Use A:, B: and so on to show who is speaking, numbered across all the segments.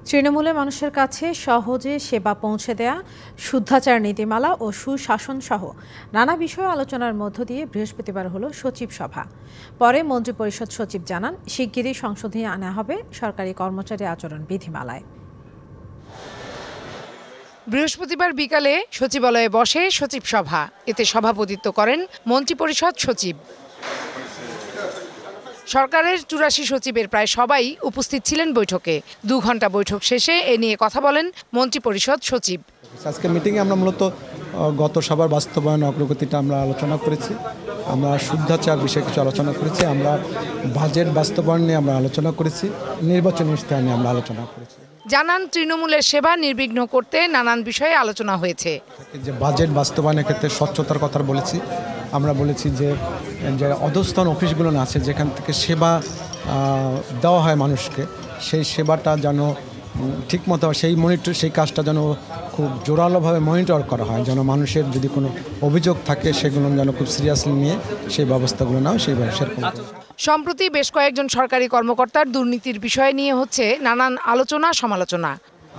A: তৃণমূলে মানুষের কাছে সহজে সেবা পৌঁছে দেয়া, শুদ্ধাচার নীতিমালা ও সুশাসন সহ নানা বিষয়ে আলোচনার মধ্য দিয়ে বৃহস্পতিবার হলো সচিব সভা। পরে মন্ত্রিপরিষদ সচিব জানান, শিগগিরই সংশোধনী আনা হবে সরকারি কর্মচারী আচরণ বিধিমালায়।
B: বৃহস্পতিবার বিকালে সচিবালয়ে বসে সচিব সভা। এতে সভাপতিত্ব করেন মন্ত্রিপরিষদ সচিব। সরকারের ৮৪ সচিবের প্রায় সবাই উপস্থিত ছিলেন বৈঠকে। ২ ঘন্টা বৈঠক শেষে এ নিয়ে কথা বলেন মন্ত্রিপরিষদ সচিব।
C: আজকে মিটিংয়ে আমরা মূলত গত সভার বাস্তবায়ন অগ্রগতিটা আমরা আলোচনা করেছি। আমরা শুদ্ধাচার বিষয়ে কিছু আলোচনা করেছি। আমরা বাজেট বাস্তবায়ন নিয়ে আমরা আলোচনা করেছি। নির্বাচনী ইস্তেহার নিয়ে আমরা আলোচনা করেছি।
B: জানান, তৃণমূলের সেবা নির্বিঘ্ন করতে নানান বিষয়ে আলোচনা হয়েছে।
C: যে বাজেট বাস্তবায়নের ক্ষেত্রে স্বচ্ছতার কথা বলেছি। আমরা বলেছি যে অধস্তন অফিসগুলো আছে, যেখান থেকে সেবা দেওয়া হয় মানুষকে, সেই সেবাটা যেন ঠিকমতো সেই কাজটা যেন খুব জোরালোভাবে মনিটর করা হয়, যেন মানুষের যদি কোনো অভিযোগ থাকে সেগুলো যেন খুব সিরিয়াসলি নিয়ে সেই ব্যবস্থাগুলো নাও সেই ব্যবসার।
B: সম্প্রতি বেশ কয়েকজন সরকারি কর্মকর্তার দুর্নীতির বিষয় নিয়ে হচ্ছে নানান আলোচনা সমালোচনা।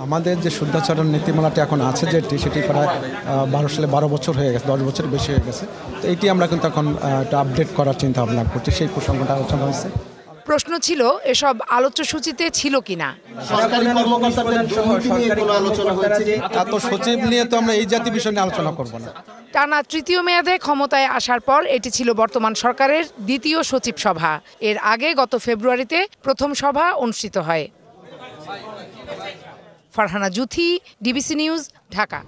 C: আমাদের যে শুদ্ধাচরণ নীতিমালাটি এখন আছে সেটি প্রায় 12 বছর হয়ে গেছে, 10 বছর বেশি হয়ে গেছে। তো এইটি আমরা কিন্তু এখন আপডেট করার চিন্তা ভাবনা করছি। সেই প্রসঙ্গটা আলোচনা হয়েছে।
B: প্রশ্ন ছিল, এসব আলোচ্য সূচিতে ছিল কিনা।
C: সচিব নিয়ে তো আমরা এই জাতীয় বিষয় নিয়ে আলোচনা করব না।
B: টানা তৃতীয় মেয়াদে ক্ষমতায় আসার পর এটি ছিল বর্তমান সরকারের দ্বিতীয় সচিব সভা। এর আগে গত ফেব্রুয়ারিতে প্রথম সভা অনুষ্ঠিত হয়। Farhana Juthi, DBC news, Dhaka.